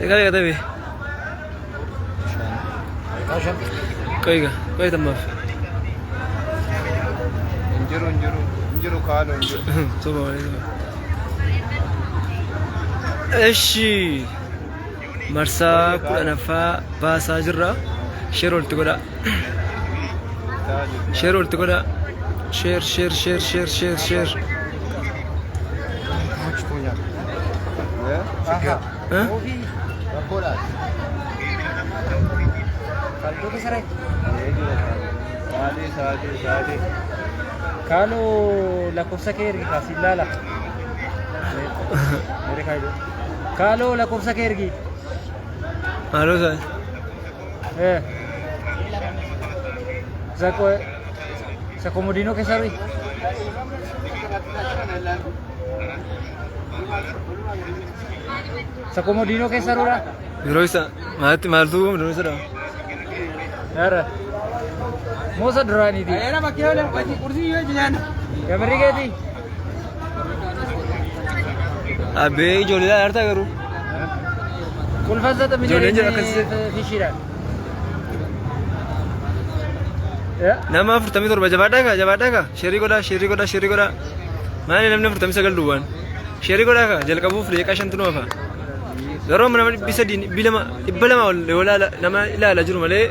Egaa egaa tabe. Kaiga, kai tamaf. Injiru kaalo injiru. Soba wali. Eshi. Marsa kudhanaffaa baasaa jirra. Sheer walitti godha. Sheer walitti godha. Sheer. Kalau lakkoofsa kee ergi kaasiin laala. Kalau lakkoofsa kee ergi. Maaloo ta'a? Sa komodino keessa rui. Sa komodino keessa rura. Yeroo isa maaltu komodino isa dha? Yara. Mosa durani di. Era makiyo le kursi yo jinan. Gamari ke di. Abe ijoollee harta garuu. Kulfasa ta Ijoolleen jira akkasii. Fishira. Nama 47 jabaadhaa ka sheerii godhaa. Maali namni 49 duwwaan. Sheerii godhaa ka jalqabuuf deeqaa 5 nuufa. Garuu nama 200 ol nama ilaala jiru malee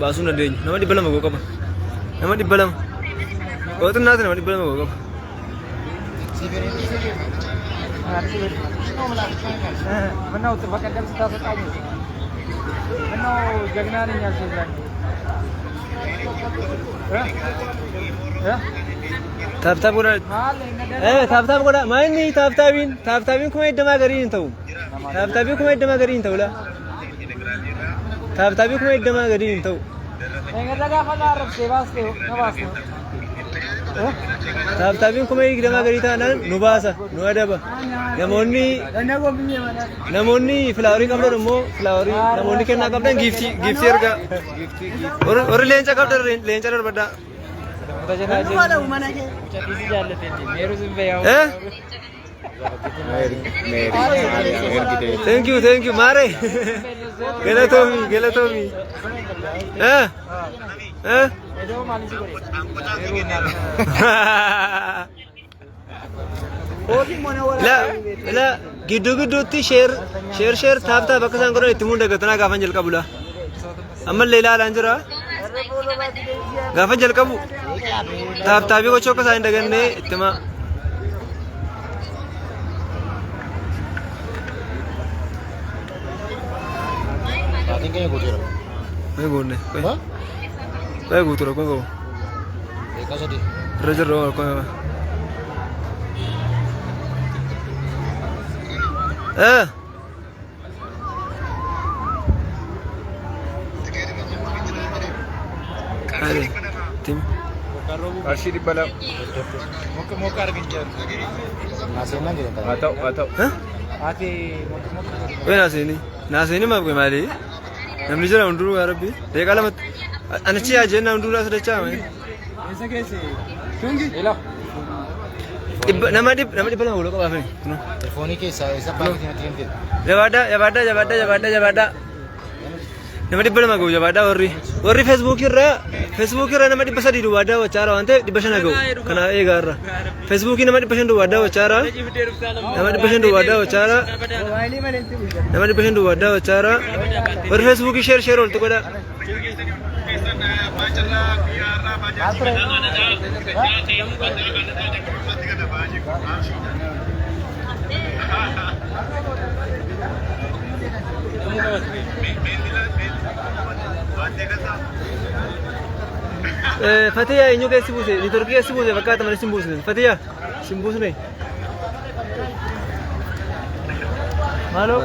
baasuu hin dandeenyu. Nama 200 goo qaba. Nama 200. Gooxinnaati nama 200 goo qaba. Mana utuh pakai dalam setahun aja. Mana jangan ni nyal sebelah. Taap godhaa. Taap godhaa. Maali taaptaabiin kuma eddamaa garii hin ta'u. Taaptaabiin kuma eddamaa garii hin ta'u la. Taaptaabiin kuma eddamaa garii hin ta'u. Enggak ada apa Arab sebas tu, nabas tu. Taaptaabiin kuma eddamaa garii taanaan nu baasa, nu adaba. Namoonni filaawarii qabdan immoo filaawarii namoonni kennaa qabdan giiftii erga. Warri leenca qabdan leenca darbaddaa. Thank you, Mare. Gelatomi. La gidduutti sheer taaptaa bakka isaan godhan itti munda gatanaa gaafan jalqabula. Ammallee ilaalaan jira. Gaafan jalqabu taaptaabii gochuu akka isaan hin dagannee itti himaa. Kayaknya gutur. Kaya gune. Kaya gutur ako ko. Kasi di. Roger ro ako. Kali. Tim. Arsi di bala. Mau arginjar. Nasinya gitu. Atau. Hah? Ati Nasini mah mali. Namni jira unduru Arabi. Deega lama anachi ajenna unduru asdacha mai. Esa kaise? Tungi? Ela. Nama di bala ulo ko bafe. Telefoni ke sa pagi nanti. Jabada. Nama di bala mago jabada warri Facebook irra nama di basadi du wada wachara wante di basana go. Kana egarra. Facebook nama di basandu wada wachara. Nama di basandu wada wachara. Nama di basandu wada wachara. Warri Facebook share ol to goda. Fatiha inyo ke sibuse di Turki ke sibuse fakkaata malee simbusne Fatiha simbusne Malo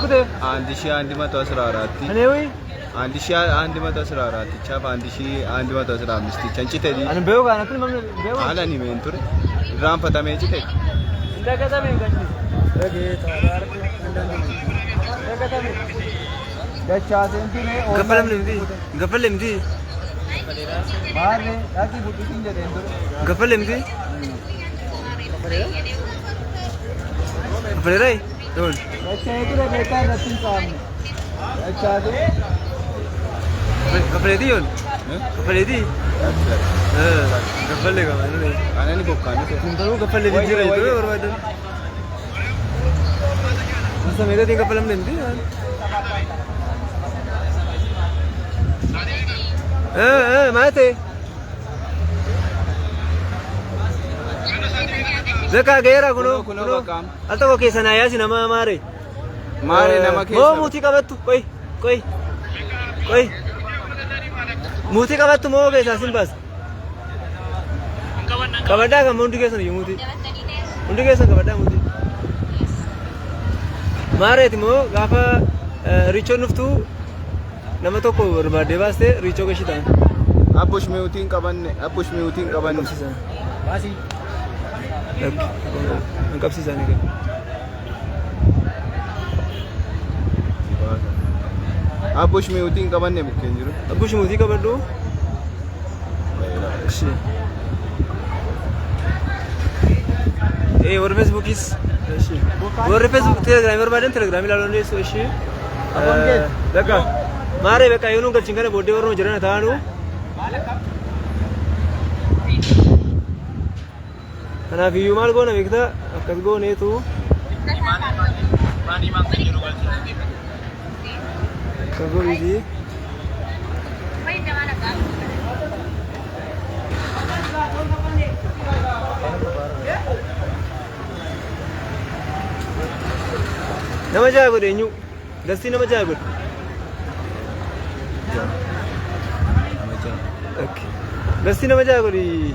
kute Andi mata asrarati. Anewi Andi mata asrarati. Chaf andi mata asramisti. Chanchite di. Anu beo kana tuni mamne beo. Ala ni mentur. Ram pata me chite. Inda kata me gachi. Lagi tarar ke kata me. Gacha senti me. Gafal lemdi. Baar ne lagi buti kinja dendur. Gafal lemdi. Gafal rai. Tuh. Baca itu dah mereka datang kami. Baca tu. Kapaleti yun. Kapaleti. Kapaleti ka man. Ano ni Bokkan? Kung tahu kapaleti jira itu berbadan. Masa mereka tinggal kapalam nanti kan. Mate. Zaka gera kuno. Alta ko kesa na yasi nama mare. Mare nama kesa. Mo muti kabatu. Koi. Muti kabatu mo kesa simbas. Kabada ka mundi kesa ni muti. Mundi kesa kabada muti. Mare timo gafa richo nuftu nama tokko barbaade baaste richo gashitan. Abush meutiin qabanne. Basi. Angkapsisan ni. Abush meutiin qabanne bukkeen jiru. Abush muti kabaddu. War Facebookis. War Facebook Telegram barbaadan Telegram ilaaluun deessu ishee. Bakka maare bakka yoonu galchin kana booddee warra jiran taanu. Kanaaf iyyuu maal goona beektaa akkas gooneetu. Kagoo biti. Nama jago deh nyu, gasti nama jago. Okay, gasti nama jago di.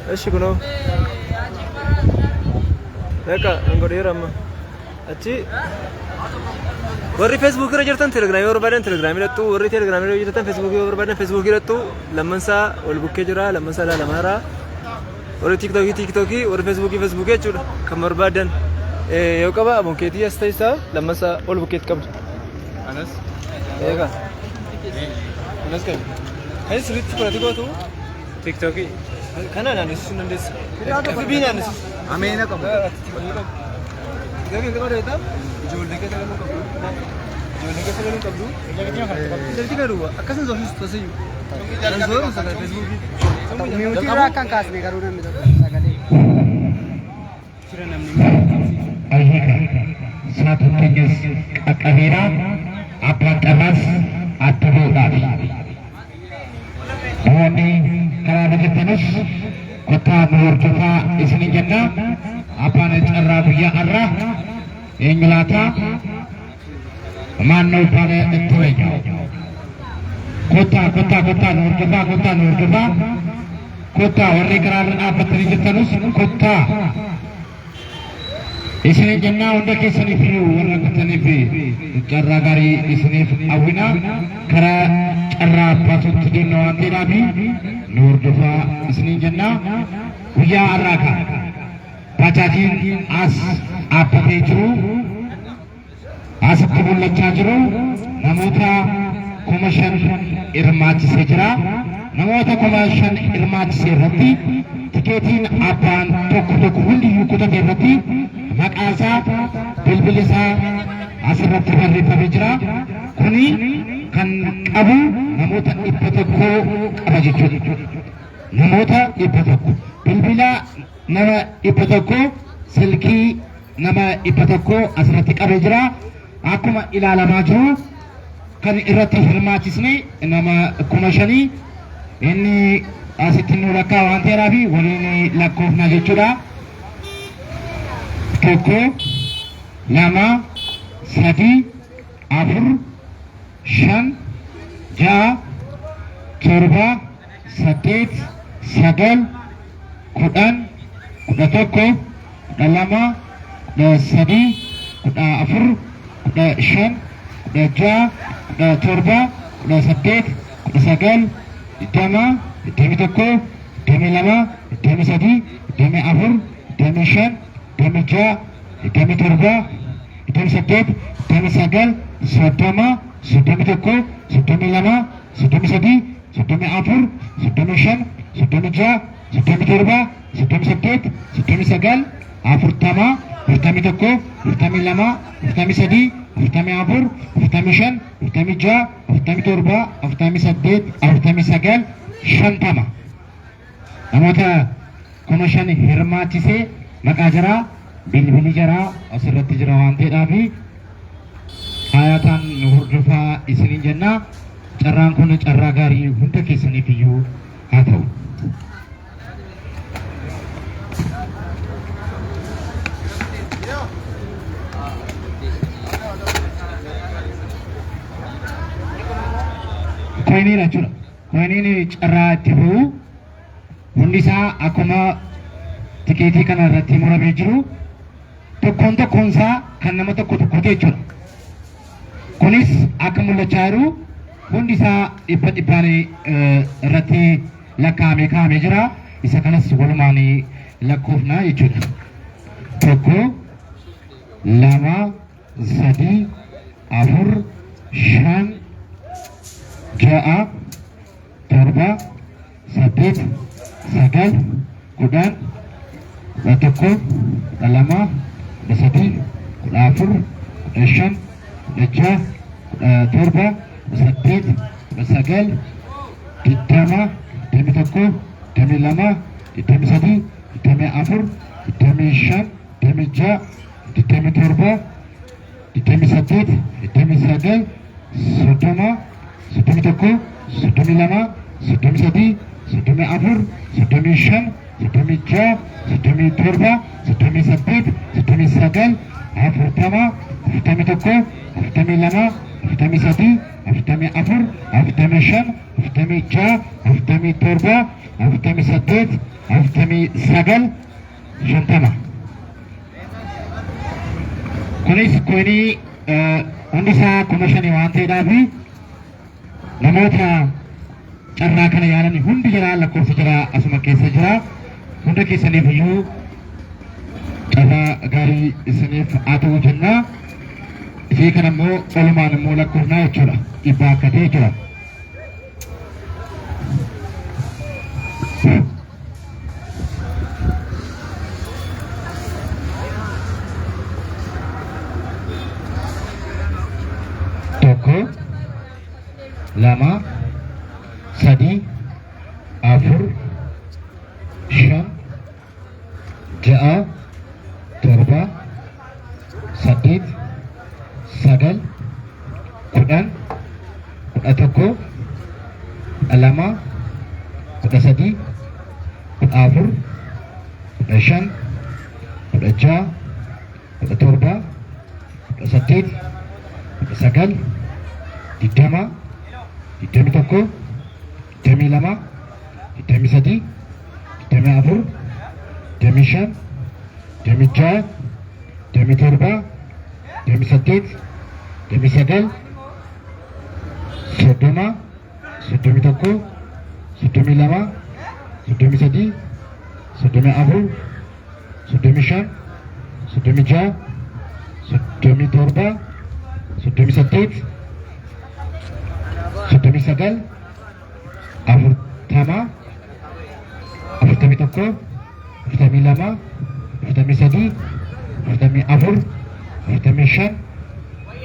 Ashi kuno. Mereka anggur ramah. Aci. Warri Facebook kira jirtan Telegram barbaadan Telegram itu, warri Telegram jirtan Facebook barbaadan Facebook itu. Lamman sa ol bukkee jira, lamman sa lamara. Warri TikTok, warri Facebook jechuudha. Kan barbaadan. Yoo qaba abonkeetii as ta'isa lamman sa ol bukkeet qabdu. Anas. Eega. Anas kan. Kan sirriitti fudhati gootu TikTok. Kana naannessu dandeessa. FB naannessu. Ameena qabu. Gageen qaba deetaa. Ijoollee keessa galuu qabdu. Jalti gadu akkasuma soofis tasiyu. Kan sooru sana Facebookii. Miutii irraa akkan kaasne garuu namni tokko sagalee. Jira namni. Satu kengis akabira apa tamas atubudah. Ini kalau begitu kota Murtufa isni jenna apa necara buya arah Inglata manu pada entuenya. Kota Murtufa kota orang kerana apa terjadi kota isni jenna untuk isni fiu orang ketani fi cara gari isni awina kara cara pasut dunia ante nabi Murtufa isni jenna buya arah Pacatin as apa itu as kebulachan jiru namoota komashan irmaachisee jira namoota komashan irmaachisee irratti tikeetiin abbaan tokko hundiyyuu kutate irratti maqaan isaa bilbilli isaa asirratti barreeffamee jira kuni kan qabu namoota 100 qaba jechuudha namoota 100 bilbila nama 100 silkii nama 100 asirratti qabee jira akkuma ilaalamaa jiru kan irratti hirmaachisne nama 5,000 inni asitti nu lakkaa waan ta'eedhaaf waliin lakkoofna jechuudha. 1 2 3 4 5 6 7 8 9 10 11 12 13 14 15 16 17 18 19 digdama, digdamii tokko, digdamii lama, digdamii sadii, digdamii afur, digdamii shan, digdamii ja'a, digdamii torba, digdamii saddeet, digdamii sagal, soddoma, soddomii tokko, soddomii lama, soddomii sadii, soddomii afur, soddomii shan, soddomii ja'a, soddomii torba, soddomii saddeet, soddomii sagal, afurtama, afurtamii tokko, afurtamii lama, afurtamii sadii, afurtamii afur, afurtamii shan, afurtamii ja'a, afurtamii torba, afurtamii saddeet, afurtamii sagal, shantama. Namoota 5,000 hirmaachisee maqaa jaraa bilbilli jaraa asirratti jira waan ta'eedhaafi hayataan hordofaa isiniin jenna. Carraan kun carraa gaarii hunda keessaniif iyyuu haa ta'u. Koiniin jechuudha. Koiniin carraa itti bu'u hundi isaa akkuma tikeetii kana irratti muramee jiru tokkoon tokkoon isaa kan nama tokko tokkooti jechuudha. Kunis akka mul'achaa jiru hundi isaa dhibbaan irratti lakkaa'amee kaa'amee jira. Isa kanas walumaan lakkoofna jechuudha. Tokko, lama, sadii, afur, shan, ja'a, torba, saddeet, sagal, kudhan, kudha tokko, kudha lama, kudha sadii, kudha afur, kudha shan, kudha ja'a, kudha torba, kudha saddeet, kudha sagal, digdama, digdamii tokko, digdamii lama, digdamii sadii, digdamii afur, digdamii shan, digdamii ja'a, digdamii torba, digdamii saddeet, digdamii sagal, soddoma, soddomii tokko, soddomii lama, soddomii sadii, soddomii afur, soddomii shan, soddomii ja'a, soddomii torba, soddomii saddeet, soddomii sagal, afurtama, afurtamii tokko, afurtamii lama, afurtamii sadii, afurtamii afur, afurtamii shan, afurtamii ja'a, afurtamii torba, afurtamii saddeet, afurtamii sagal, shantama. Kunis koinii hundi isaa 5,000 waan ta'eedhaafi namoota carraa kana yaalan hundi jira lakkoofsa jira asuma keessa jira. Hunda keessaniif iyyuu carraa gaarii isiniif haa ta'u jenna. Isii kana immoo walumaan immoo lakkoofnaa jechuudha. Dhibbaa akka ta'e jechuudha. Tokko, lama, sadii, afur, shan, ja'a, torba, saddeet, sagal, kudhan, kudha tokko, kudha lama, kudha sadii, kudha afur, kudha shan, kudha ja'a, kudha torba, kudha saddeet, kudha sagal, digdama, digdamii tokko, digdamii lama, digdamii sadii, digdamii afur, digdamii shan, digdamii ja'a, digdamii torba, digdamii saddeet, digdamii sagal, soddoma, soddomii tokko, soddomii lama, soddomii sadii, soddomii afur, soddomii shan, soddomii ja'a, soddomii torba, soddomii saddeet, soddomii sagal, afurtama, afurtamii tokko, afurtamii lama, afurtamii sadii, afurtamii afur, afurtamii shan,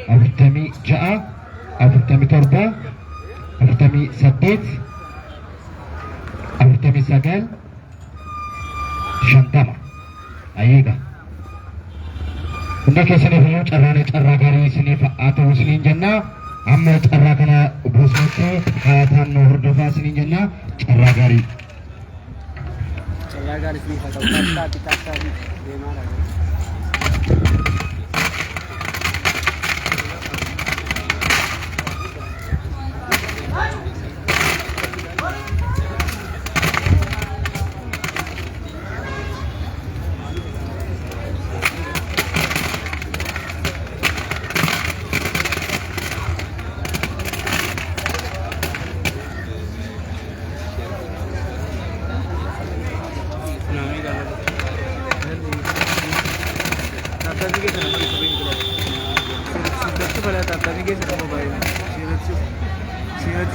afurtamii ja'a, afurtamii torba, afurtamii saddeet, afurtamii sagal, shantama. Ayyeega. Hunda keessaniif iyyuu carraa gaarii isiniif haa ta'u isiniin jenna. Amma carraa kana buusnetti hayataan nu hordofaa isiniin jenna. Carraa gaarii. Carraa gaarii isiniif haa ta'u. Bittaa deemaa laata.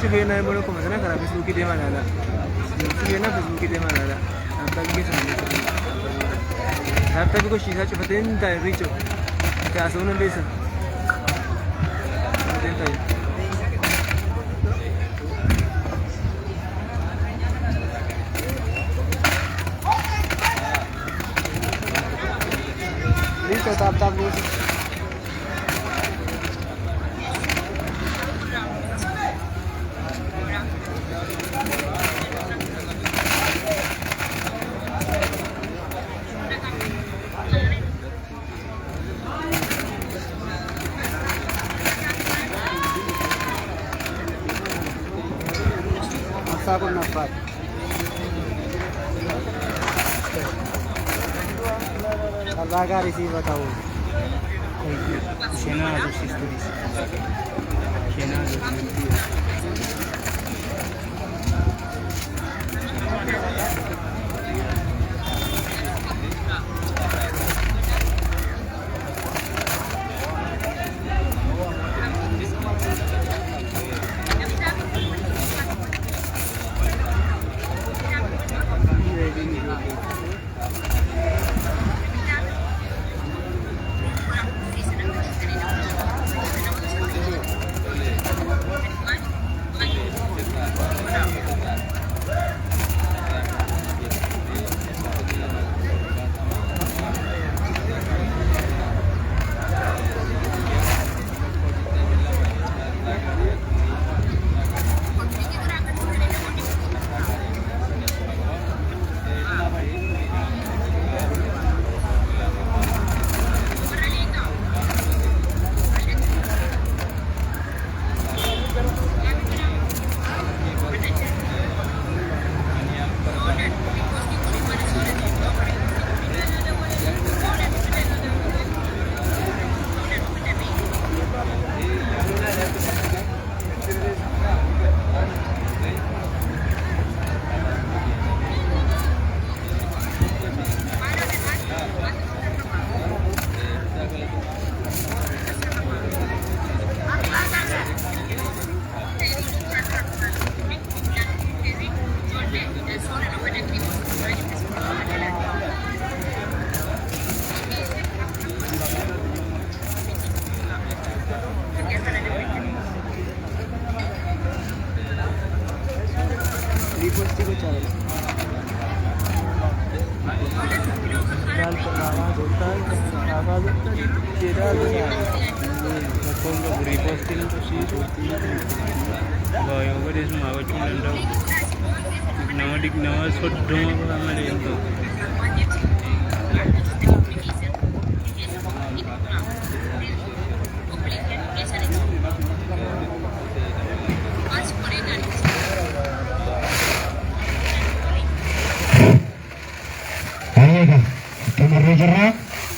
shufee na immoo kuma sana karaa Facebook deemaa laala. Shufee na Facebook deemaa laala. Abbaayyi keessa ni. Hatta biko shiisa cufatee hin taa'e riicho. Kaasuu nan beesa. Riicho taap luusi. Aku nampak. Kalau agak receive tahu. Shena ada sistem. Shena ada.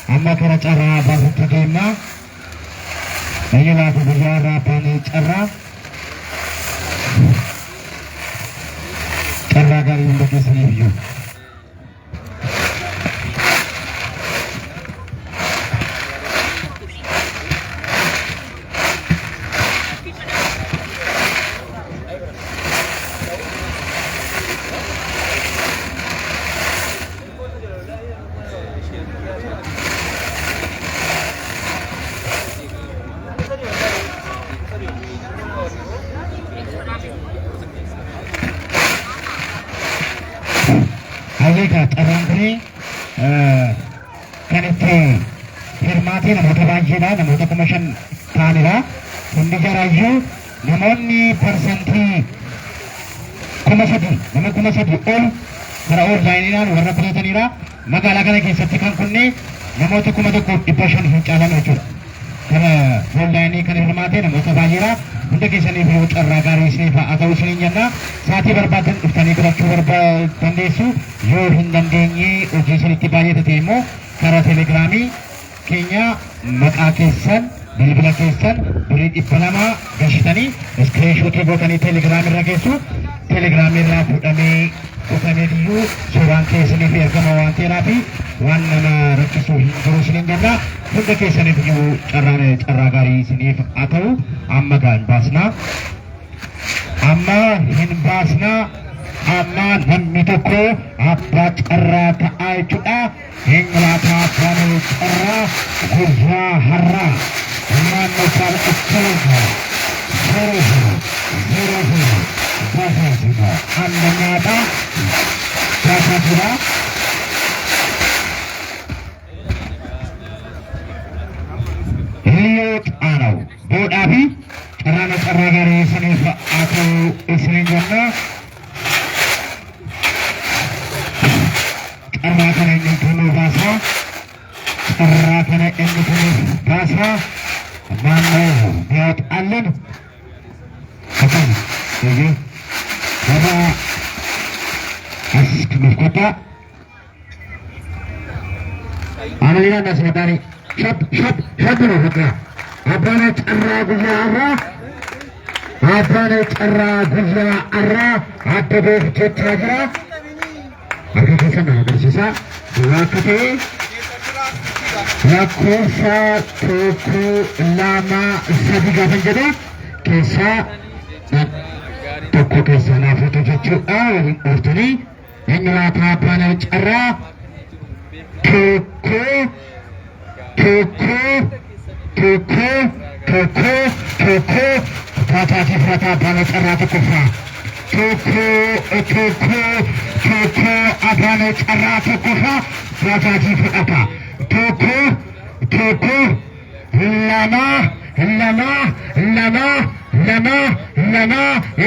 Amma kana cara bahu terima, ini lah kebijakan pani cara kali untuk review. Alika terangkri kan itu firmati namoota baay'eedha namoota kumashan ta'anidha hundi jaraayyuu namoonni parsantii 3,000 nama 3,000 ol kara onlaayiniidhaan warra filatanidha magaalaa kana keessatti kan kunne namoota 1,500 hin caalan jechuudha kana onlaayinii kana firmaatee namoota baay'eedha hunda keessaniif yoo carraa gaarii isiniif haa ta'u isiniin jenna sa'aatii barbaadan dhuftanii filachuu dandeessu yoo hin dandeenye hojii isinitti baay'ate ta'e immoo karaa teelegiraamii keenya maqaa keessan bilbila keessan 200 gashitanii iskiriinshotii gootanii teelegiraamii irra geessu teelegiraamii irraa fuudhamee iyyuu suuraan keessaniif ergama waan ta'eedhaaf waan nama rakkisuu hin jiru isiniin jenna hunda keessaniif iyyuu carraa gaarii isiniif haa ta'u amma gaan baasnaa amma hin baasna amma namni tokko abbaa carraa ta'aa jechuudha. Ingilaataa abbaan carraa gurraa har'aa naannoo isaan itti zero baasaasidha. Annamaadha baasaasidha. Liyoo xaanaw boodhaa fi carraan carraa gaarii saniif haa ta'u isiniin jenna. Carraa kana inni toluu baasaa. Carraa kana inni toluu baasaa. Naannoo liyoo xaalleen akkana eegee gabaa as nuuf qophaa. Aanaliidhaan as mataanii shab ነው በቃ አባነ ጨራ ጉያ አራ አባነ ጨራ ጉያ አራ አደበ ቸቻጅራ አገከሰና ገርሲሳ ዋከቴ ለኮሳ ቶኩ ላማ ሰዲጋ ፈንጀዳ ኬሳ ቶኩ ኬሳ ናፈቶ ጀቹ ኦርቶኒ እንላታ አባነ ጨራ ቶኩ ታታቲ ፍረታ አባነ ጨራ ተኮፋ አባነ ጨራ ተኮፋ ታታቲ ፍረታ ለማ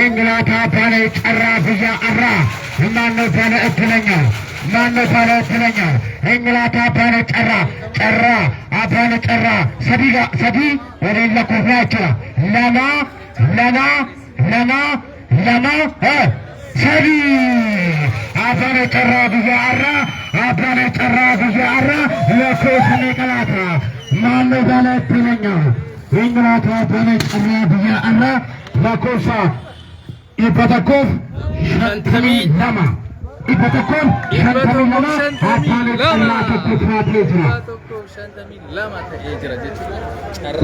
እንግላታ አባነ ጨራ ብያ አራ ማነው ባለ እድለኛው ማነው ባለ እድለኛው እንግላታ አባነ ጨራ አባነ ጨራ ሰዲ ወደ ለኩና ይችላል ለማ ሰዲ አባነ ጨራ ብያ አራ ለኮስ ንቅላታ ማነው ባለ እድለኛው እንግላታ አባነ ጨራ ብያ አራ ለኮሳ ኢፓታኮፍ ሸንተሚ ለማ ኢፓታኮፍ ሸንተሚ ለማ አባነ ጨራ ተኮፋት ይችላ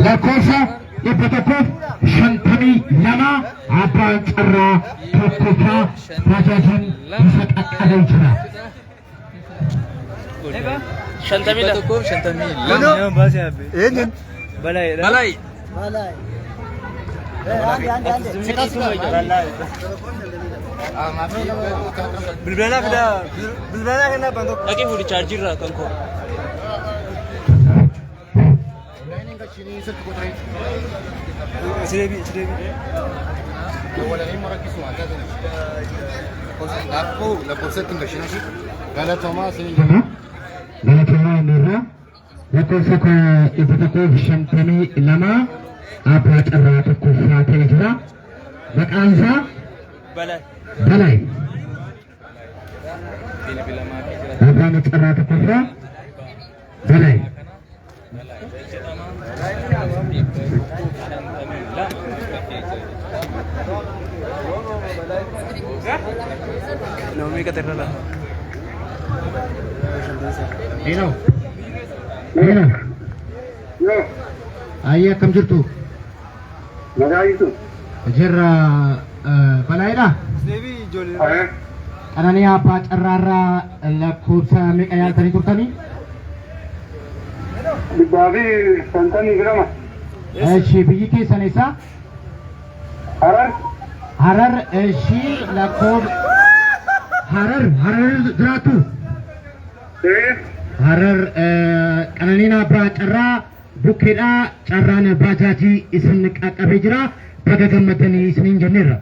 ለኮሳ ኢፓታኮፍ ሸንተሚ ለማ አባነ ጨራ ተኮፋ ባጃጅን ይሰጣጣለ ይችላል ሸንተሚ ለኮፍ ሸንተሚ ለማ ይሄን በላይ bilbilana kena bantu lagi mau di-charger lah kan kok sini la corset enggak sih Galatama sini Galatama merah la corset Ipatakov Shantami lama አባ ጨራ ተኮፋ ተይዝራ በቃንሳ በላይ አባነ ጨራ ተኮፋ በላይ ነው የሚቀጥረላ ሄሎ አየ ከምጅርቱ Magaitu. Jirra balaida. Devi jole. Kanani apa carrara lakkusa meqayal tani turtani? Dibabi santani grama. Eshi biyyi keessan isa? Harar eshi lakkob Harar jiraatu. Harar kananiin abbaa carraa bukkeedha carraan baajaajii isin qaqqabee jira baga gammadanii isiniin jenneerra.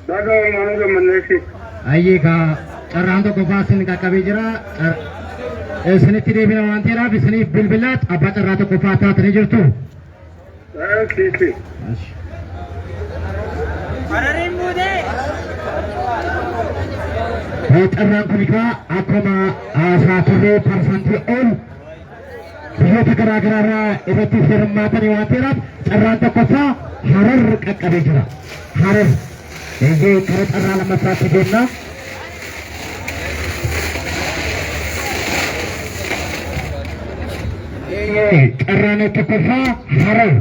Baga maanu gammanneesi. Ayyeegaa carraan tokko isin qaqqabee jira isinitti deebina waan ta'eedhaaf isiniif bilbilaat abbaa carraa tokko taatanii jirtu. Kiisi. Hararin muudee. Carraan kun egaa akkuma haasaa turree parsantii ol biyyoota garaa garaarraa irratti hirmaatanii waan ta'eedhaaf carraan tokkoffaa Harar qaqqabee jira. Harar eegee kara carraa lammaffaatti deemna. carraan tokkoffaa Harar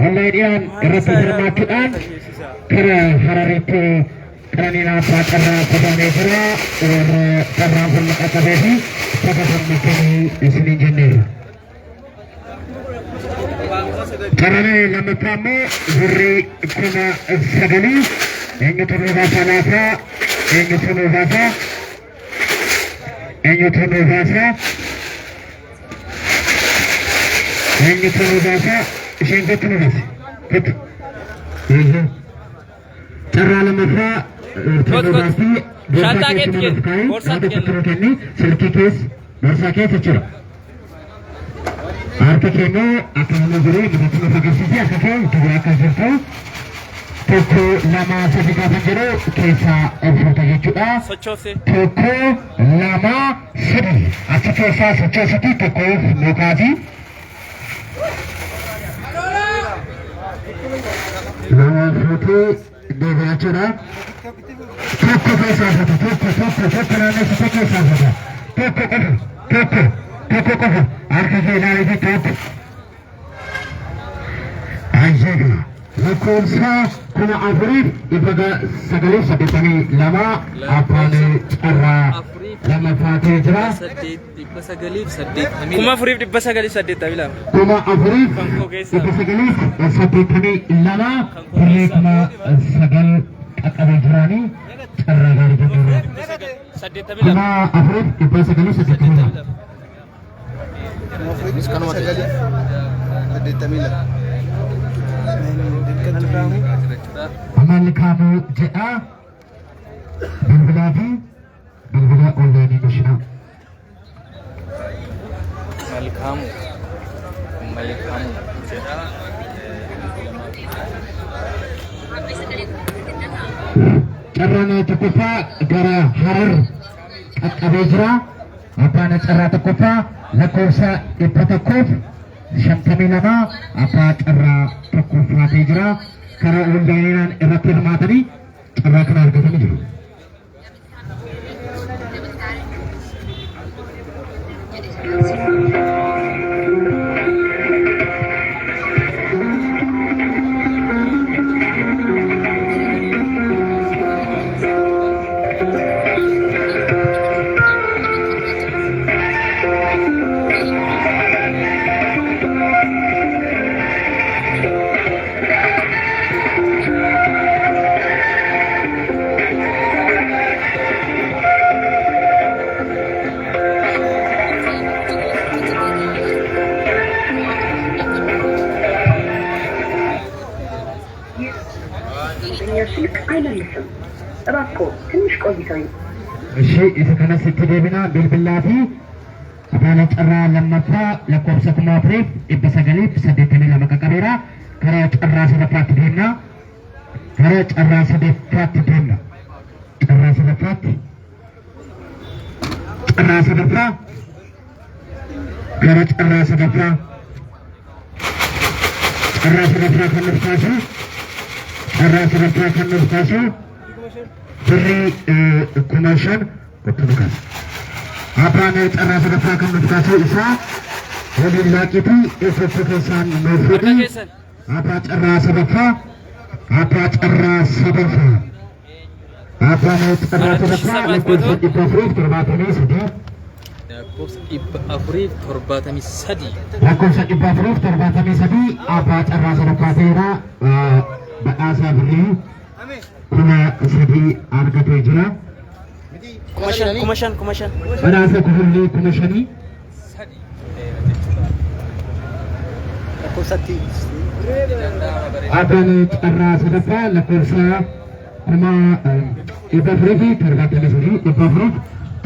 onlaayiniidhaan irratti hirmaachuudhaan kara hararitti kanina pacarra kudane jira karra full qabehi sagatamni isinin jennee karane lamatamu gurri kuna sagali enyutunu basalafa enyutunu basa shenkutunu basa kut carra lamafa tadobasi Shanta borsa kenni silki kes borsa kes chira arka kenno akana gure bidatuna fagasisi akake tuwa kajirtu tokko lama sadi gaafa jedhu keessaa obsota jechuudha. Tokko lama sadi achi keessaa sochoosati tokko mukaati. Lama footoo deebi'aa jira. Tokko keessaa fota tokko naannessite keessaa fota tokko qofa harka kee ilaalee tokko. Ajjaga. lakkoofsa kuma afuriif dhibba sagalii saddeettamii lama abbaan carraa lamaffaatee jira. Kuma afuriif dhibba sagalii saddeettamii lama. Kuma afuriif dhibba sagalii saddeettamii lama birrii kuma sagal qaqqabee jiranii carraa gaarii danda'u. Kuma afuriif dhibba sagalii saddeettamii lama. Malkamu jedha bilbilaa fi bilbila onlaayinii mashina. Malkamu jedha. Carraan tokkoffaa gara Harar qaqqabee jira. Abbaan carraa tokkoffaa lakkoofsa 152 abbaa carraa tokkoffaatee jira. Karaa onlaayiniidhaan irratti hirmaatanii carraa kana argatanii jiru. Ishee isa kanas itti deebina bilbilaa fi afaan carraa lammaffaa lakkoofsa kuma afuriif dhibba sagaliif saddeettamii lama qaqqabeera. Karaa carraa sadaffaatti deemna. Karaa carraa sadaffaatti deemna. Carraa sadaffaa gara carraa sadaffaa kan nuuf kaasu carraa sadaffaa kan nuuf kaasu birrii kuma shan qottinu kaasa. Abbaan carraa sadaffaa kan nuuf kaasu isaa waliin laaqitii eessatti keessaan nuuf fudhi. Abbaa carraa sadaffaa abbaan carraa sadaffaa lakkoofsa dhibba afuriif torbaatamii sadii. Lakkoofsa dhibba afuriif torbaatamii sadii abbaa carraa sadaffaa ta'eera. Badhaasaa birrii kuma sadii argatee jira. Kuma shan. Badhaasa birrii kuma shanii. Abbaan carraa sadaffaa lakkoofsa kuma dhibba afuriif torbaatamii sadii dhibba afuriif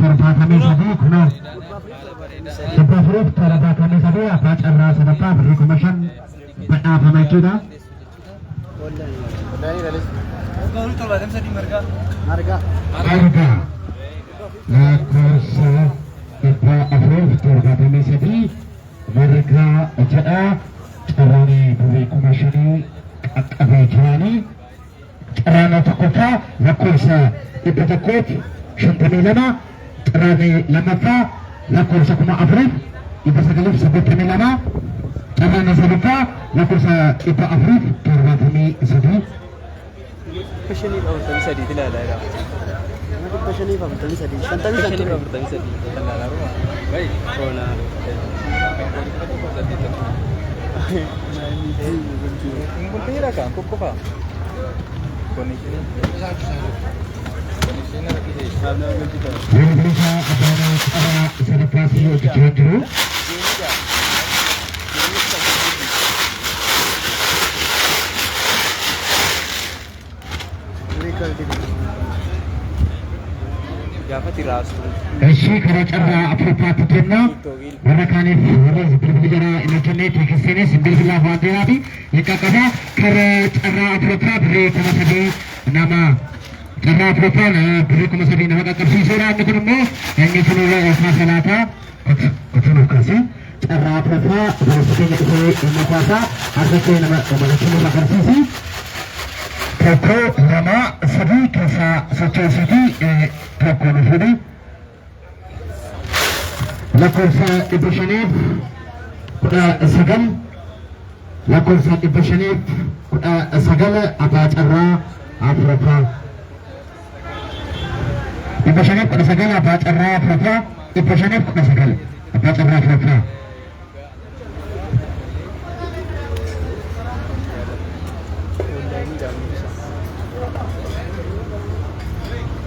torbaatamii sadii kuna dhibba afuriif torbaatamii sadii abbaa carraa sadaffaa birrii kuma shan badhaafama jechuudha. Arga lakkoofsa dhibba afuriif torbaatamii sadii marga jedha. Carraanii birrii kuma shanii qaqqabee jiranii. Carraan tokkoffaa lakkoofsa dhibba tokkoof shantamii lama. Carraan lammaffaa lakkoofsa kuma afuriif dhibba sagaliif saddeettamii lama. Carraan sadaffaa lakkoofsa dhibba afuriif torbaatamii sadii. Passionate of the city, passionate of the city, Shantan of the city. Right, Eshi kara carra appropriate kenna warra kaaniif warra bilbila jara inni kennee teekisteenis bilbila waan ta'eefi yakka qaba kara carra appropriate birrii kuma sadii nama carra appropriate birrii kuma sadii nama qaqqabsiiseera inni kun immoo inni kunirra oofaa salaataa kutuun akkasi carra appropriate birrii keenya dhufee inni kwaasaa argachee nama malachuu agarsiisi tokko lama sadii keessaa sochoosiitii tokko nu fudhi lakkoofsa 519 lakkoofsa 519 abbaa carraa afuraffaa 519 abbaa carraa afuraffaa 519 abbaa carraa afuraffaa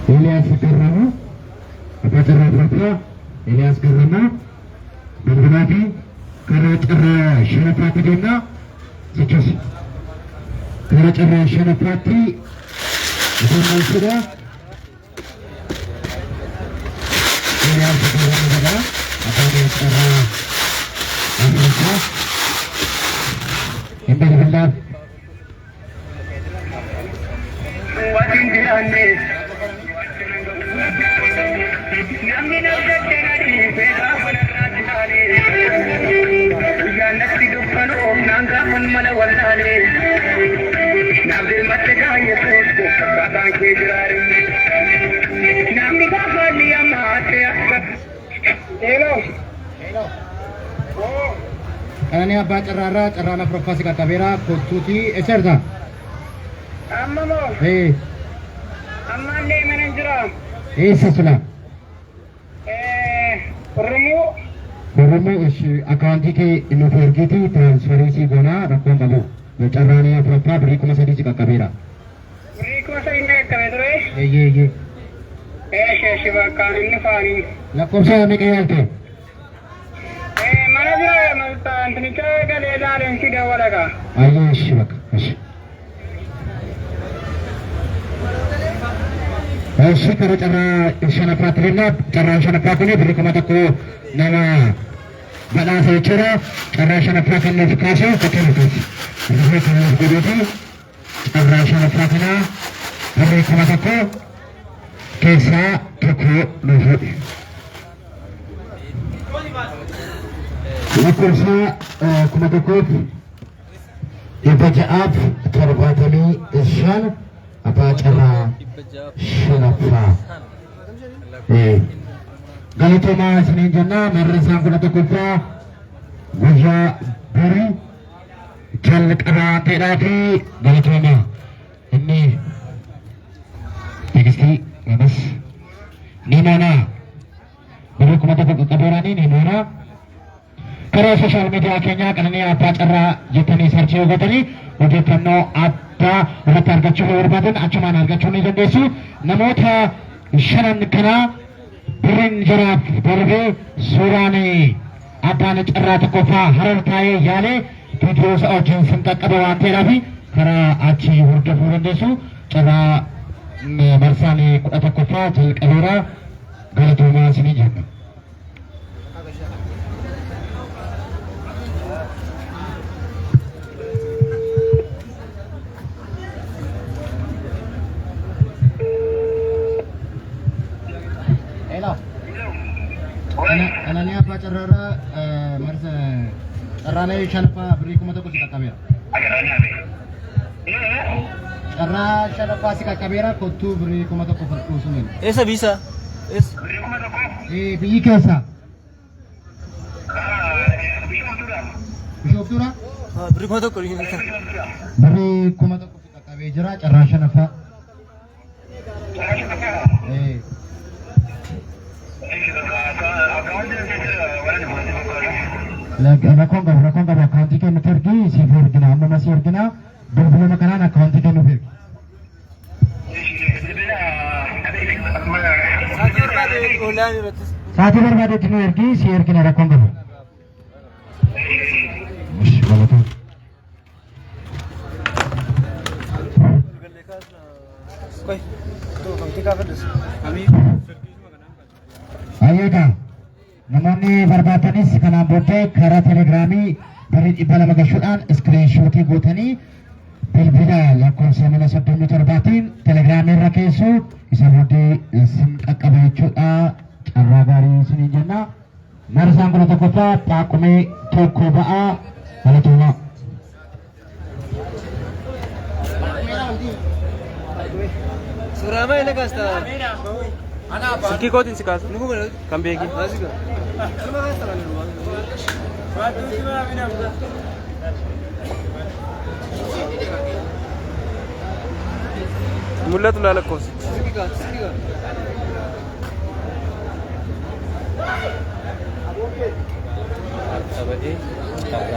Elias Garrama, Abbaa Carraa Afuraffaa, Elias Garrama, Banbanaa fi karaa carraa shanaffaatti deemnaa jechuus. Karaa carraa shanaffaatti deemnaa Elias Garrama jedha. Abbaan carraa Afuraffaa. Hin bilbilaaf. Karena abbaa carraarraa carraan afuraffaa si qaqqabeera kottuuti echerta. Amma moo? Ammallee mana jira. Eessa sula? Oromoo akaawuntii kee nuuf ergiti tiraansferiisii goonaa rakkoon qabu. Carraan afuraffaa birrii kuma sadii si qaqqabeera. Birrii kuma sadii na qaqqabe ture? Eeyyee. Eeshi bakka inni faanii. Lakkoofsa meeqa yaalte? Mana jira antinicha galee laaleensi dawwalaga. Ayyeeshi bakka. Eshi kara carraa shanaffaatti deemnaa carraan shanaffaa kun birrii kuma tokko nama badhaasa jechuudha. Carraa shanaffaa kennuuf kaasee tokko nuti. Birrii kennuuf godhuuti carraa shanaffaa kanaa birrii kuma tokko keessaa tokko nuuf godhe. Lakkoofsa kuma tokkoof 675 abbaa carraa shanaffaa. Galatoomaa isiniin jennaa marra isaan 11ffaa guyyaa borii jalqabaa ta'edhaa fi galatoomaa inni teekistii gamas ni moonaa birrii kuma tokko qaqqabeeraanii ni moonaa. Karaa sooshaal miidiyaa keenyaa Qananii Abbaa Carraa jettanii sarchii yoo gootanii odeeffannoo addaa irratti argachuu barbaadan achumaan argachuu ni dandeessu. Namoota shanan kanaa birriin jaraaf darbee suuraan abbaan carraa tokkoffaa harar taa'ee yaalee viidiyoo isaa wajjin sin qaqqabe waan ta'eedhaaf karaa achii hordofuu dandeessu. Carraa marsaan 11ffaa jalqabeera galatoomaa isinii jenna. Qananii Abbaa Carraarraa marsa carraalee shanaffaa birrii kuma tokko si qaqqabeera. Carraa shanaffaa si qaqqabeera kottuu birrii kuma tokko fudhuusu mini. Eessa biisa? Eessa? Biyyi keessa. Bishooftuudha? Birrii kuma tokko. Birrii kuma tokko si qaqqabee jira carraa shanaffaa. rakkoon qabu akkaawuntii kennuuf ergi siif ergina amma masii ergina bilbiluma kanaan akkaawuntii kennuuf ergi. Saatii barbaadetti nu ergi si ergina rakkoon qabu. Ayyaana namoonni barbaadanis kanaan booddee karaa telegiraamii barii 200 gashuudhaan iskiriinshootii gootanii bilbila lakkoofsa 37tiin telegiraamii irra keessu isa booddee isin qaqqaba jechuudha. Carraa gaarii isiniin jenna. Marsaan kudha tokkoffaa Paaqumee tokko ba'aa galatooma. Suuraa maal kaasta? Silkii kootiin si kaasa. Kan beeki. Mul'atu laala koos.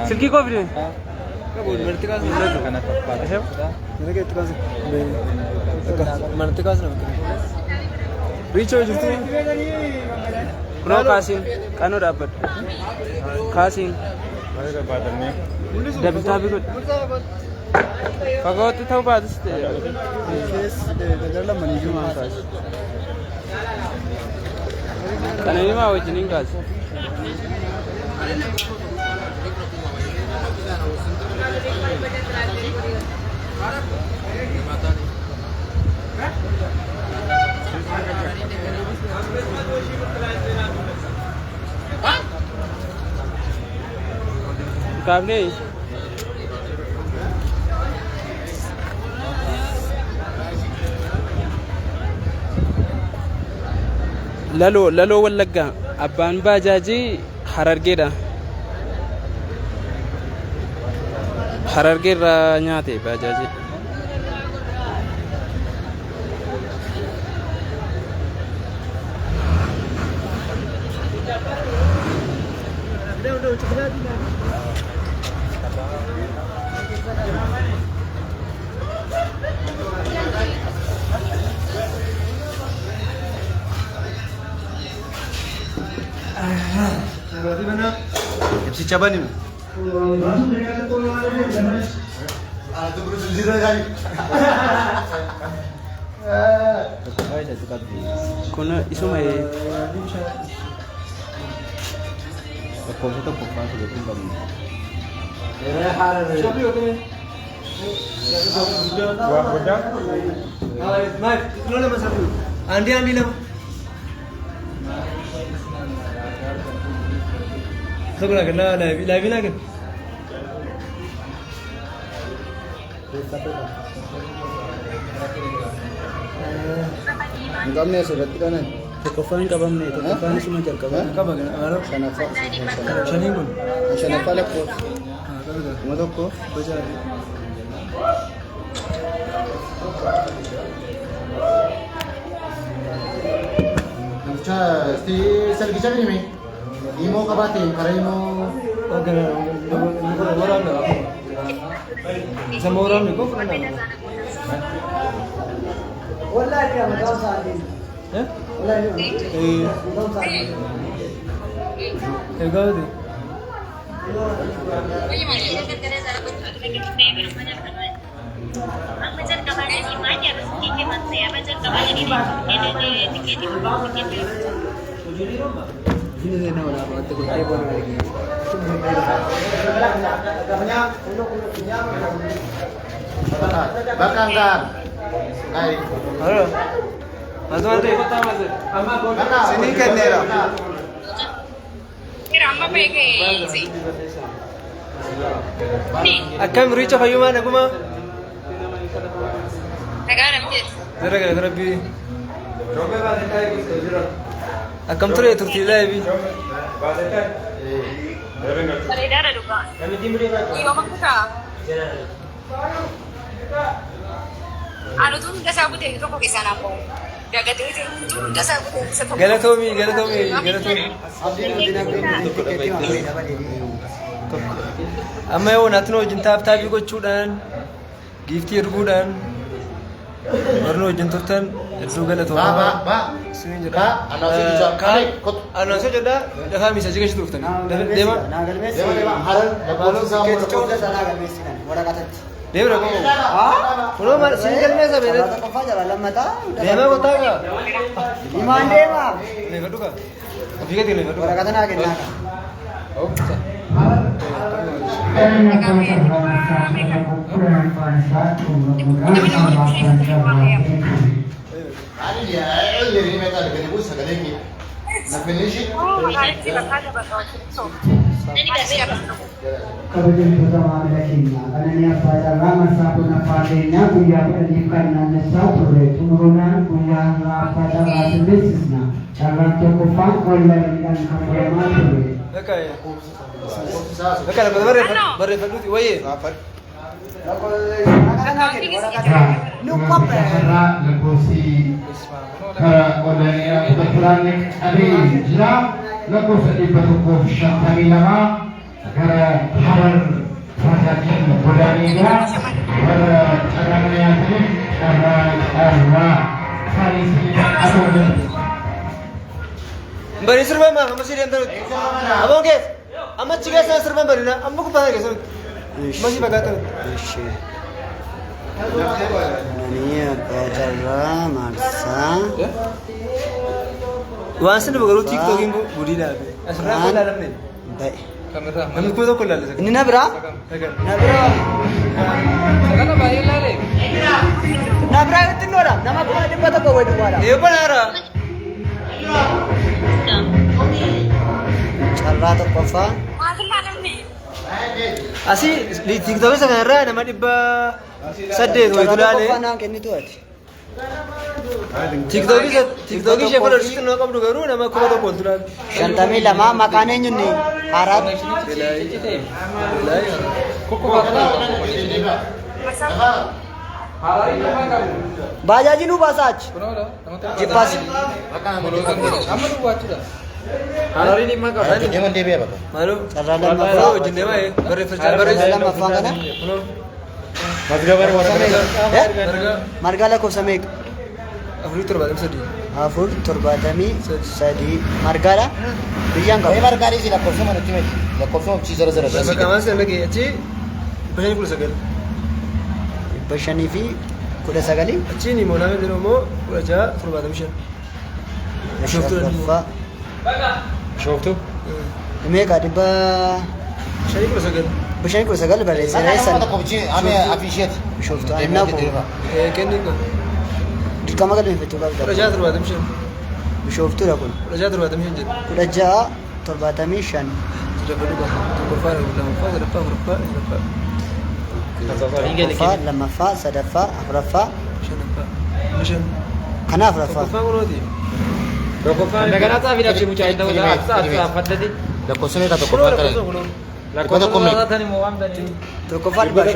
Silkii koo fidee. Marti kaasa mul'atu. Kana fakkaata. Mana keetti kaasa. Marti kaasa nama. Riichoo jirtu. Kunoo kaasiin qanoo dhaabbadhu. Kaasiin. Dabaltaa biqiltu. Fagootti ta'uu baatus ta'e. Kana himaa wajjiniin kaasi. Kaabne laloo wallagga abbaan baajaajii Harargeedha. Harargeerraa nyaate baajaajii. Ibsicha bani. Kun isuma Lakkoofsa tokko faatu beekuun qabna. Andi lama. Sebelah kena live lagi. Enggaknya sudah tidak nih. Tokkoffaan qabamne tokkoffaan isuma jalqaba. Qaba gara shanii kun. Shanaffaa lakkoofsa. Kuma tokko. Salgicha bini imo kabatin kara imo sama orang ni kau pernah? Wallahi dia macam sahaja. Ya? Macam sahaja. Enggak tu. Bakangkan. Hai. Halo. Ante. Sini kan nera. Ramma pege sih. Akam rica hayuman aku mah. Negara mungkin. Gara bi. Akam tu itu tidak bi. Saudara juga. Iya maksudnya. Anu tuh nggak sabut ya itu kok kesana kok. Gagatee jiru tasaa kutuun Galatoomii amma yoo naatti nu wajjin taaptaabii gochuudhaan giiftii erguudhaan warri wajjin turtan hedduu galatoomaa siniin jedha annoonsoo jedha dafaa miisa jiga shitu dhuftani deema deema rakoo kunoo maal siniin galmeessa beelet deema gotaa gaa Imaan deema. leeffadhu gaa ofii gadi leeffadhu gaa Waraqata naa kennaa. Kabajamtoota maamila keenya qananii abbaa carraa marsaa kun abbaa keenyaa guyyaa kudhaniif kan naannessaa turre xumuruudhaan guyyaa irraa abbaa carraa sirreessisna carraan tokkoffaan wallalidhaan kan godhamaa ture. Bakka barreeffadhuuti wayyee Nu qophee. Carraa lakkoofsi karaa wallalidhaan kudhan qabee jira lakkoofsa 152 gara Harar tajaajila godaanee jira warra carraa kana yaataniif carraa faayisaa adoolaa. bari sirban ma amma sirban tarutti abon kees amma achi keessa sirban barina amma gubbaa keessa masii fagaatan Nani abbaa carraa marsaa. waan sin bagaruu tiktookiin gudii dhaabe asirraa kun ilaalamne Bae. namni kuma tokko ilaalle Inni na biraa? Na biraa. sagala baay'ee ilaale Na biraa yoo xinnoodha. Nama kuma 100 wayii duwwaadha. ee banaara Carraa tokkoffaa. asii tiktookii sana irraa nama 800 wayitu Carraa ilaale tokkoffaa naan kennitu ati. tiktookii ishee fudhatutti nama qabdu garuu nama kuma tokko oltu ilaale 52 maqaan eenyuuni? Harar. Baajaaji nu baasaa achi. Jibbaas. Haraariin himma qaba Deeman deebi'ee bakka. maaloo Carraa lammaffaa. wajjin deemaa barreeffachaa Carraa lammaffaa kana. kunoo Margaa lakkoofsa meeqa? 473 473 margaadha. Biyyaan Mee qabu. margaan isi lakkoofsuma nutti himi. Lakkoofsuma hojii zara zara zara. maqaamaan sana dhagee achi 519 500 fi 19. achiin immoo nama jedhamu immoo 1675 Shooftuu Shaffaffaa. shooftuu Meeqa dhibba 519 519 barreessee Nama reessan. tokko hojii ame afiisheeti. Shooftuu annaa koo. kennii kun Dirqama galmeeffachuu qabda. 1675 Bishooftuudha kun. 1675 jedhu 1675. tokkoffaa lammaffaa sadaffaa afuraffaa Tokkoffaa, lammaffaa, sadaffaa, afuraffaa. shanaffaa shan Kana afuraffaa. tokkoffaa kunooti Daganaa xaafii dhabdee mucaa hin ta'uu fadhate. Lakkoofsuma eegaa tokko kunoo bakka lakkoofsa kunoo Dhibba tokko mee? Laatan immoo waamtanii. Tokkoffaa dhibba 52.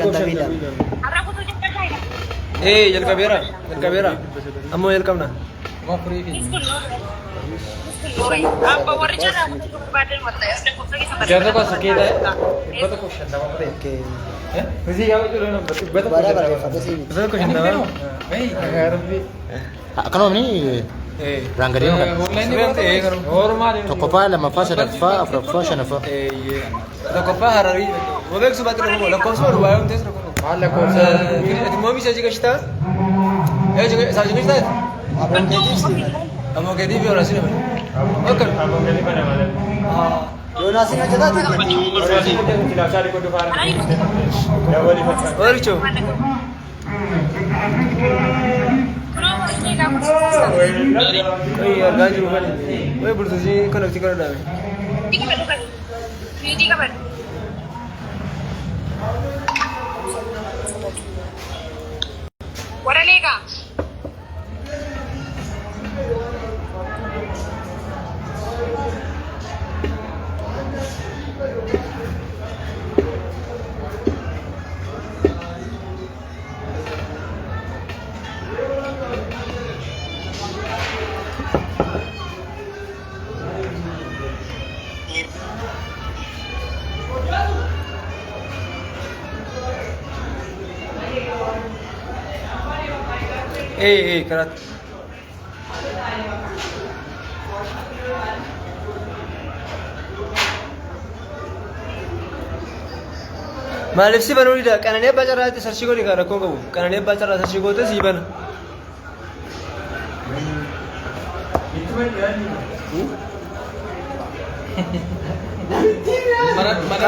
jalqabeera ammoo jalqabna Abba warri jala barbaadan wanta as lakkoofsa keessa Jarri gosa keessa dhibba tokko shantama ta'e. Okay. Hojii yaa jiru nama dhibba tokko Bara barreeffate siinii. isa tokko shantama Akkanuma ni raangadee maka. Tokkoffaa lammaffaa sadaffaa afuraffaa shanaffaa. tokkoffaa hararii wabeeksu baatti dhabu lakkoofsa walu baay'ee hundees tokko Maal lakkoofsa? ati moomi isa jigashitaa isaa jigashitaa ammoo gadi fi orasi nama akka Yoonaasiin hojjetaati. walicho argaa jiru kan wayi bultuusii kanatti kana dhaame Warra leegaa. karat. Maaliif si banuu dida qananii abbaa carraatti sarchii godhi kan rakkoon qabu qananii abbaa carraa sarchii goote si bana.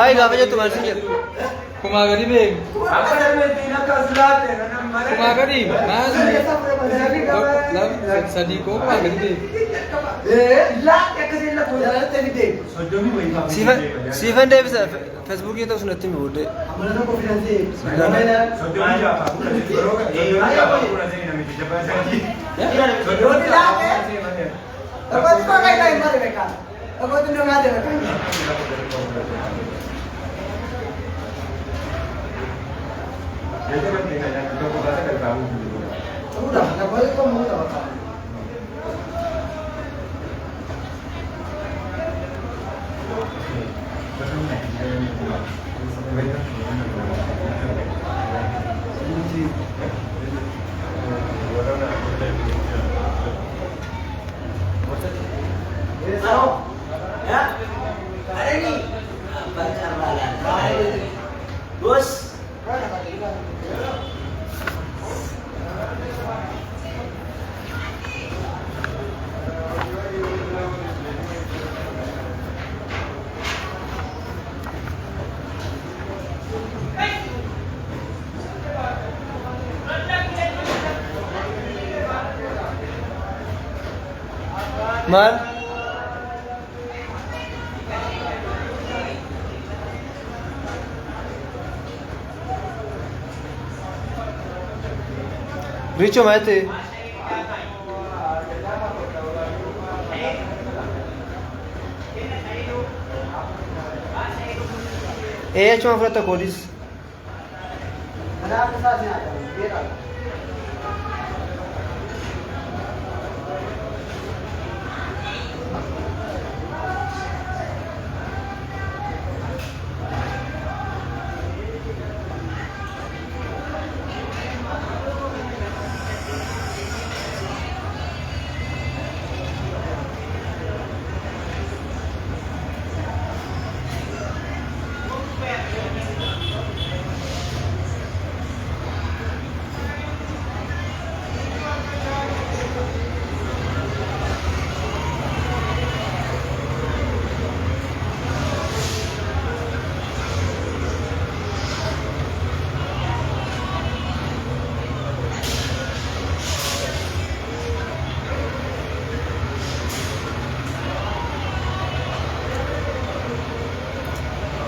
Ay gaafa jettu maal sin jedhu. Kumaa gadi beeku. Kumaa gadi. Sadii koo kumaa gadi beeku. Siifan deebisa feesbuukii ta'u sunatti mi booddee. Mal? Richo mate. Cuma frata kodis.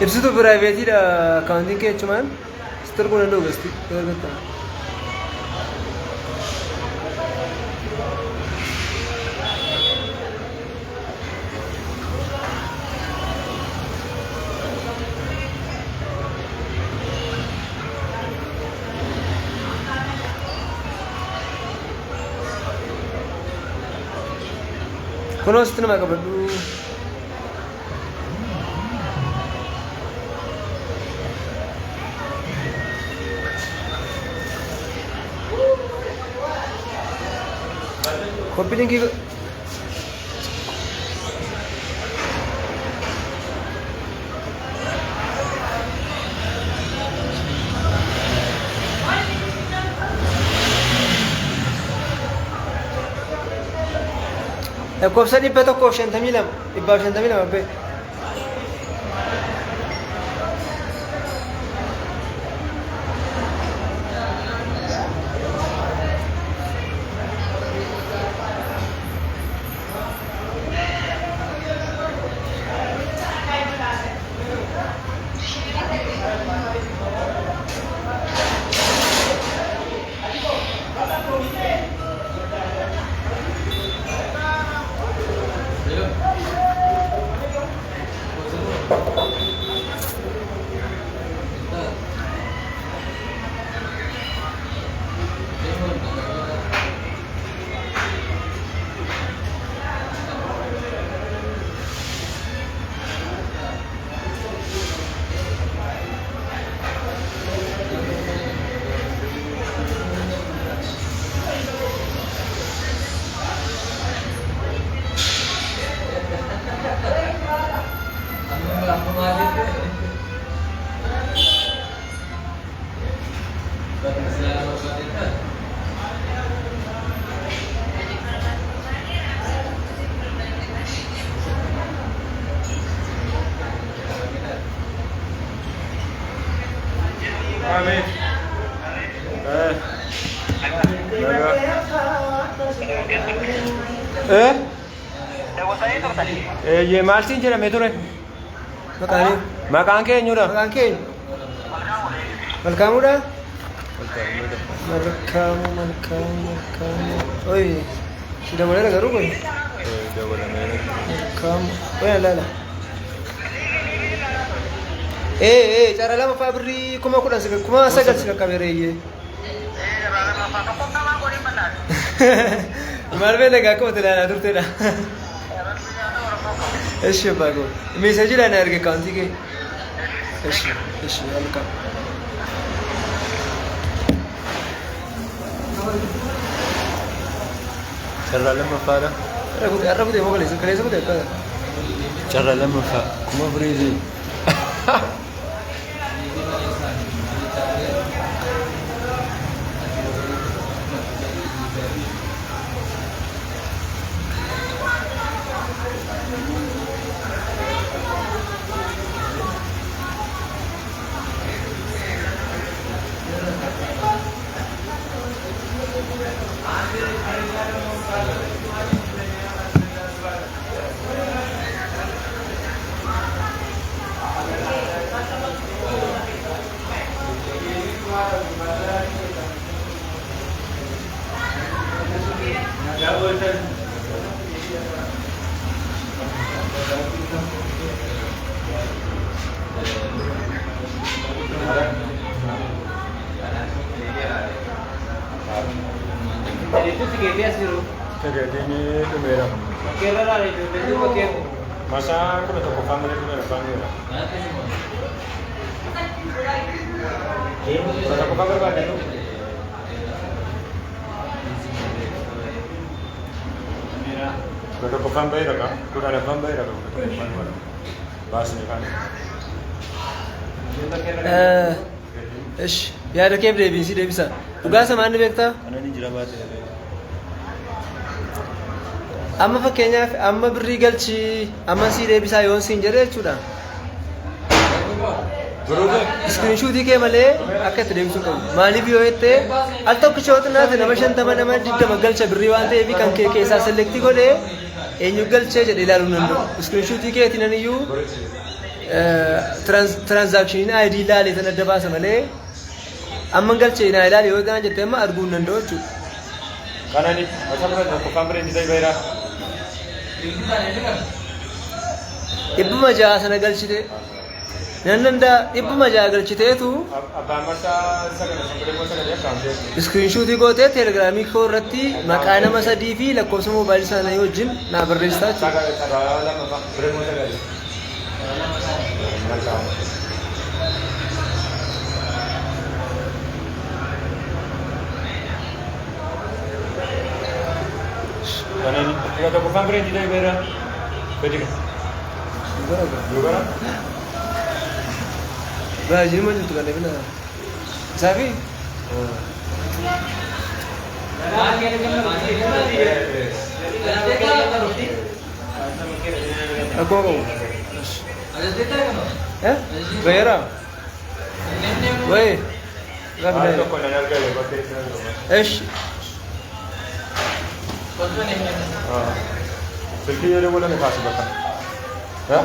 Ibsituu piraayiveetiidha akaawuntiin kee jechumaan sitti arguu danda'u gasti gargaarta. Kunoo sitti nama qabadhu. Kopi tinggi ke? Lakkoofsa dhibba tokkoof 52 dhibbaaf 52 abbee. Ye maaltiin jedhame ture? Maqaan keenyudha. Maqaan keenya? Malkaamuudha? Malkaamu. Oyi, si dabaleera garuu kun? Malkaamu. Oyi alaala. Cara lama fa'aa birrii 10,000 si qaqqabeereeyyee. Maal beela gaa akkuma ilaalaa turtedha. Eshi bago. Meesaajiidhaan erga kaantii kee. Eshi halka. Carraa lammaffaadha. Har'a kutee moo kaleessa kutee akka. Carraa lammaffaa. Kuma firiizii. Ini kamera. Kamera ada itu, itu pakai. Masa aku nak toko kamera kamera. Masa toko kamera ada tu. Kalau toko kamera kan, tu ada kamera kan. Bas ni kan. Ish, ya ada kebel dia bisa. Tugas sama anda bekta? Ana ni jirabat. Amma fakkeenyaaf amma birrii galchi amma sii deebisaa yoon siin jedhe jechuudha. Iskiriinshuutii kee malee akka itti deebisuu qabu. Maaliif yoo jettee al tokkicha yoo xinnaate nama 50 nama 20 galcha birrii waan ta'eef kan kee keessaa selektii godhee eenyu galchee jedhe ilaaluu danda'u. Iskiriinshuutii keetiin aniyyuu tiraanzaakshiniin ID ilaalee tan adda baasa malee amma galchee naa ilaale yoo ta'an jettee amma arguu hin danda'u jechuudha. Kanani macam mana toko kamera ni saya bayar. Ibbuma ja'a sana galchite nannanda ibbuma ja'a galchiteetu Abang masa saya kamera. iskiriinshuutii gootee teelegiraamii koo irratti maqaa nama 3 fi lakkoofsa moobaayilii isaanii wajjin naa barreessitaa Kanani kalau toko kamera ni saya bayar. Betul. Juga. Bajir mau jentuh kan dia Sabi? Aku. Bayar? Woi. Gak boleh. Selfie ada boleh ni kasih bakal. Ya?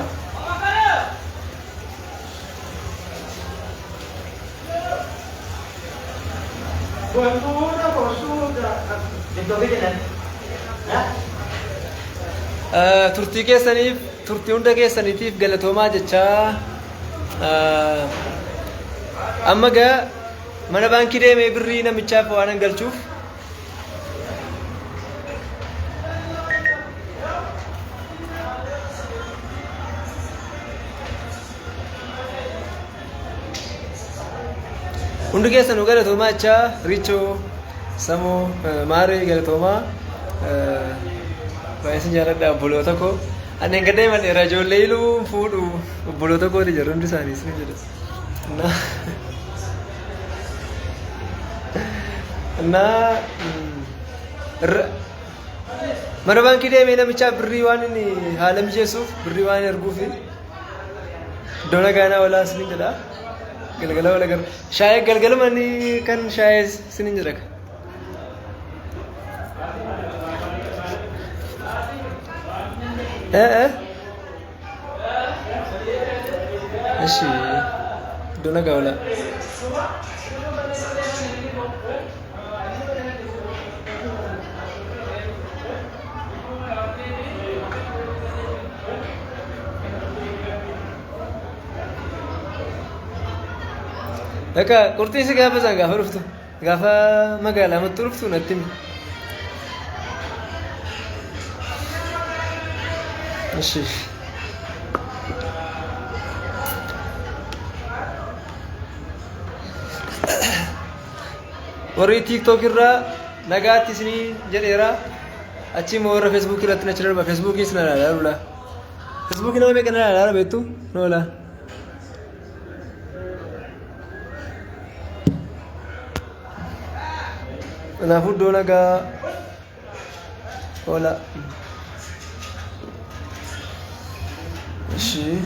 Turtii keessaniif turtii hunda keessaniitiif galatoomaa jechaa amma gaa mana baankii deemee birrii namichaaf waan galchuuf hundi keessan nu galatoomaa jechaa Richo Samoo Maaree galatoomaa baay'isin jaalladha obboloota koo ani hin gaddeeman dheeraa ijoollee iluu fuudhu obboloota kooti jedhu hundi isaanii isin jedhu mana baankii deemee namichaaf birrii waan inni haala mijeessuuf birrii waan erguufi iddoo nagaanaa walaa isin jedha galgala wala gar shaayee galgala manni kan shaayee sinin jira እሺ ዶና ጋውላ Eka kurti si gaafa san gaafa dhuftu gaafa magaalaa mattu dhuftu natti himi. Ishi. Warri TikTok irraa nagaatti isinii jedheera achi immoo warra Facebook irratti na chirarba Facebook is na ilaalaa lula. Facebook nama meeqa na ilaalaa beektu noola. Kanaafuu iddoo nagaa oola. Ishii.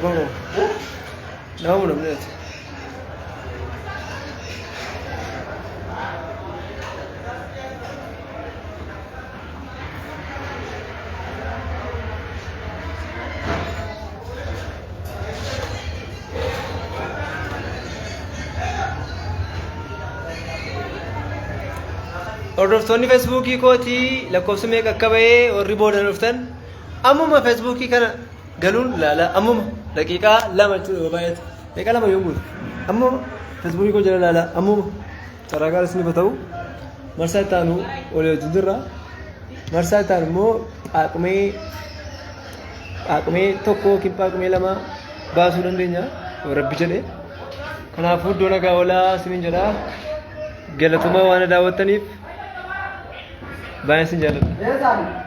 Bango. Namu na mnet. Hordoftoonni Feesbuukii kootii lakkoofsa meeqa akka bahee warri booda dhuftan ammuma Feesbuukii kana galuun laala ammuma daqiiqaa lama jechuudha baay'eetu daqiiqaa lama yoo guutu ammuma Feesbuukii koo jala laala ammuma karaa gaarii isiniif ta'u marsaa ittaanu olee hojii jirra marsaa ittaanu immoo qaaqumee tokko yookiin qaaqumee lama baasuu dandeenya rabbi jedhee kanaafuu iddoo nagaa oolaa isiniin jedha galatooma waan daawwattaniif. Baay'ee sin jaalladha.